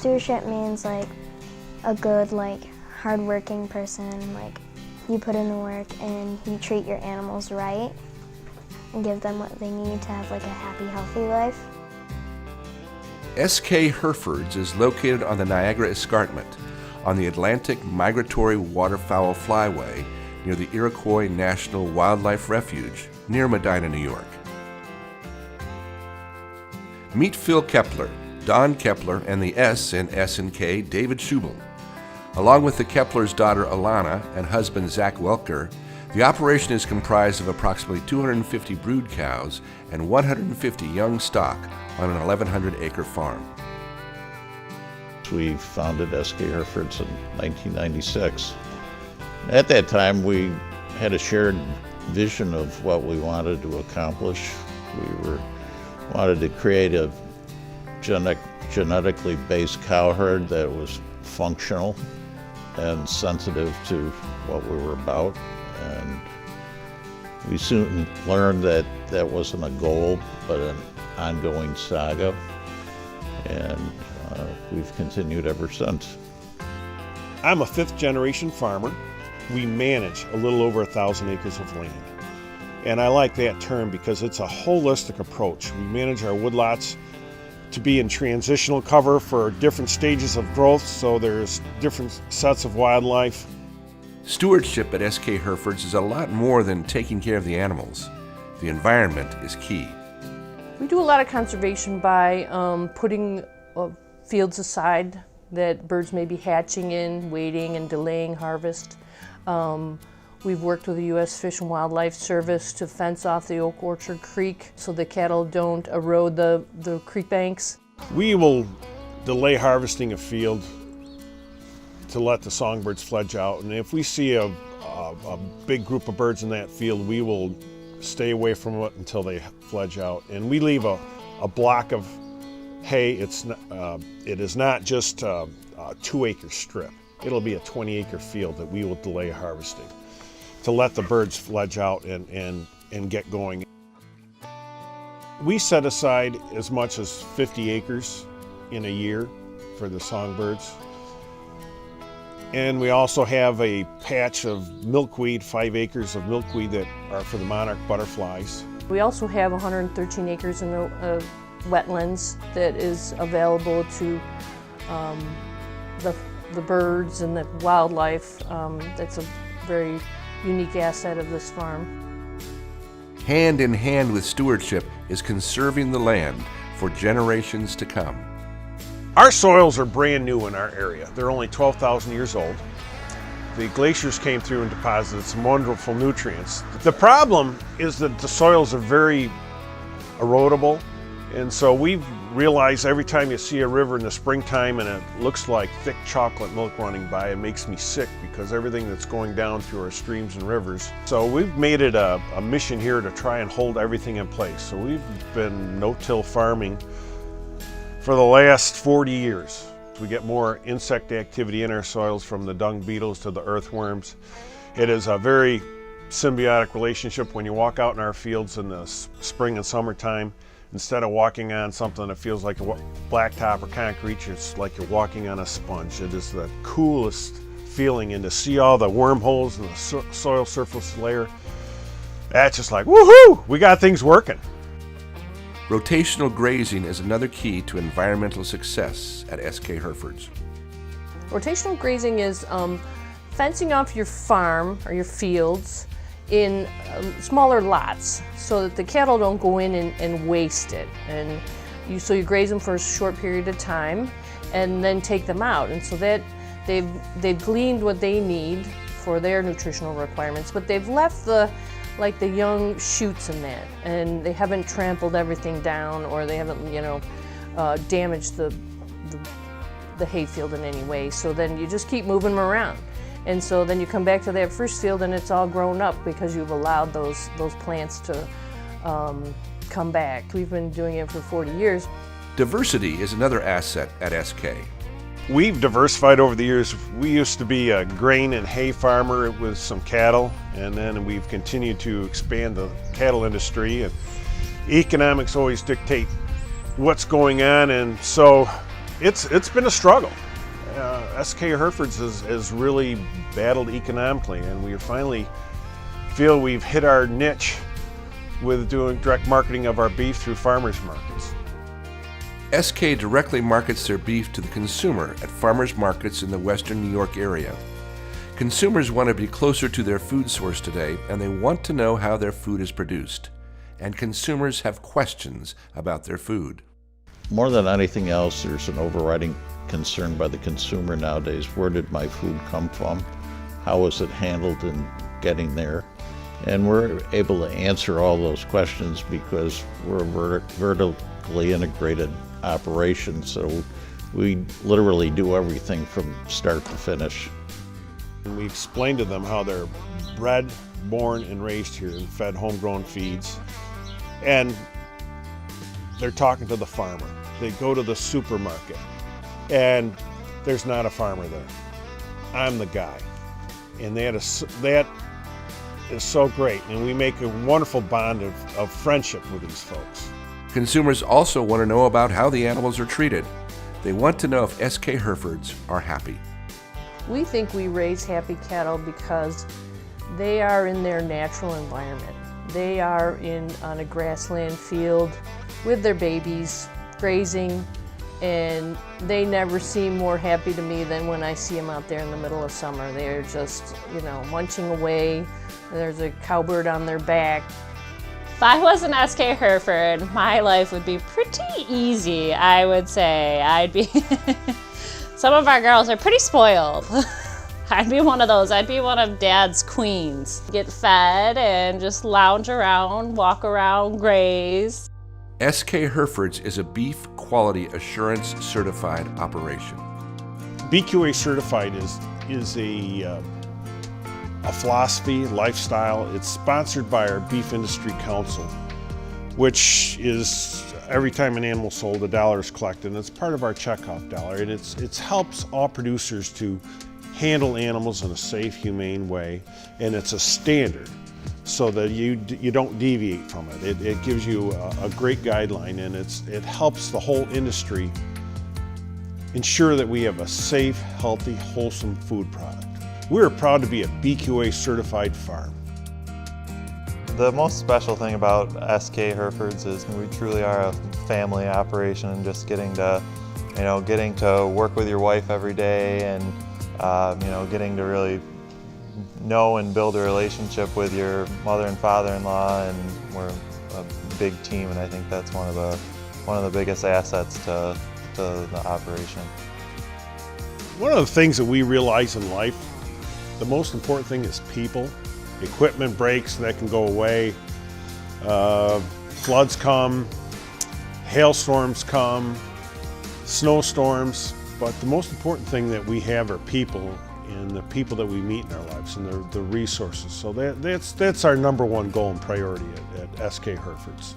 Stewardship means like a good, like hardworking person. Like you put in the work and you treat your animals right and give them what they need to have like a happy, healthy life. SK Herefords is located on the Niagara Escarpment on the Atlantic Migratory Waterfowl Flyway near the Iroquois National Wildlife Refuge near Medina, New York. Meet Phil Kepler, Don Kepler, and the S in S&K, David Schubel. Along with the Kepler's daughter Alana and husband Zach Welker, the operation is comprised of approximately 250 brood cows and 150 young stock on an 1,100-acre farm. We founded SK Herefords in 1996. At that time, we had a shared vision of what we wanted to accomplish. We wanted to create a genetically based cow herd that was functional and sensitive to what we were about. And we soon learned that that wasn't a goal, but an ongoing saga. And we've continued ever since. I'm a fifth-generation farmer. We manage a little over 1,000 acres of land. And I like that term because it's a holistic approach. We manage our woodlots to be in transitional cover for different stages of growth, so there's different sets of wildlife. Stewardship at SK Herefords is a lot more than taking care of the animals. The environment is key. We do a lot of conservation by putting fields aside that birds may be hatching in, waiting and delaying harvest. We've worked with the U.S. Fish and Wildlife Service to fence off the Oak Orchard Creek so the cattle don't erode the creek banks. We will delay harvesting a field to let the songbirds fledge out, and if we see a big group of birds in that field, we will stay away from it until they fledge out. And we leave a block of hay. It is not just a 2-acre strip. It'll be a 20-acre field that we will delay harvesting to let the birds fledge out and get going. We set aside as much as 50 acres in a year for the songbirds. And we also have a patch of milkweed, 5 acres of milkweed that are for the monarch butterflies. We also have 113 acres in the wetlands that is available to the birds and the wildlife. That's a very unique asset of this farm. Hand in hand with stewardship is conserving the land for generations to come. Our soils are brand new in our area. They're only 12,000 years old. The glaciers came through and deposited some wonderful nutrients. The problem is that the soils are very erodible, and so we've realized every time you see a river in the springtime and it looks like thick chocolate milk running by, it makes me sick because everything that's going down through our streams and rivers. So we've made it a mission here to try and hold everything in place. So we've been no-till farming for the last 40 years. We get more insect activity in our soils, from the dung beetles to the earthworms. It is a very symbiotic relationship. When you walk out in our fields in the spring and summertime, instead of walking on something that feels like a blacktop or concrete, it's like you're walking on a sponge. It is the coolest feeling, and to see all the wormholes in the soil surface layer, that's just like, woohoo, we got things working. Rotational grazing is another key to environmental success at SK Herefords. Rotational grazing is fencing off your farm or your fields in smaller lots so that the cattle don't go in and waste it. And so you graze them for a short period of time and then take them out. And so that they've gleaned what they need for their nutritional requirements, but they've left the young shoots in that, and they haven't trampled everything down, or they haven't, damaged the hayfield in any way. So then you just keep moving them around. And so then you come back to that first field and it's all grown up because you've allowed those plants to come back. We've been doing it for 40 years. Diversity is another asset at SK. We've diversified over the years. We used to be a grain and hay farmer with some cattle, and then we've continued to expand the cattle industry. And economics always dictate what's going on, and so It's been a struggle. SK Herefords has really battled economically, and we finally feel we've hit our niche with doing direct marketing of our beef through farmers markets. SK directly markets their beef to the consumer at farmers markets in the western New York area. Consumers want to be closer to their food source today, and they want to know how their food is produced. And consumers have questions about their food. More than anything else, there's an overriding concern by the consumer nowadays. Where did my food come from? How was it handled in getting there? And we're able to answer all those questions because we're a vertically integrated operation, so we literally do everything from start to finish. And we explain to them how they're bred, born, and raised here and fed homegrown feeds. And they're talking to the farmer. They go to the supermarket, and there's not a farmer there. I'm the guy. And that is so great, and we make a wonderful bond of friendship with these folks. Consumers also want to know about how the animals are treated. They want to know if SK Herefords are happy. We think we raise happy cattle because they are in their natural environment. They are on a grassland field with their babies, grazing, and they never seem more happy to me than when I see them out there in the middle of summer. They're just, munching away. There's a cowbird on their back. If I was an SK Hereford, my life would be pretty easy, I would say. Some of our girls are pretty spoiled. I'd be one of those. I'd be one of Dad's queens. Get fed and just lounge around, walk around, graze. SK Herefords is a beef quality assurance certified operation. BQA certified is a philosophy, lifestyle. It's sponsored by our Beef Industry Council, which is every time an animal sold, $1 is collected, and it's part of our checkoff dollar. And it helps all producers to handle animals in a safe, humane way, and it's a standard so that you don't deviate from it. It gives you a great guideline, and it helps the whole industry ensure that we have a safe, healthy, wholesome food product. We're proud to be a BQA certified farm. The most special thing about SK Herefords is we truly are a family operation, and just getting to work with your wife every day, and getting to really know and build a relationship with your mother and father-in-law, and we're a big team, and I think that's one of the biggest assets to the operation. One of the things that we realize in life, the most important thing is people. Equipment breaks, that can go away. Floods come, hailstorms come, snowstorms, but the most important thing that we have are people, and the people that we meet in our lives, and the resources. So that's our number one goal and priority at SK Herefords.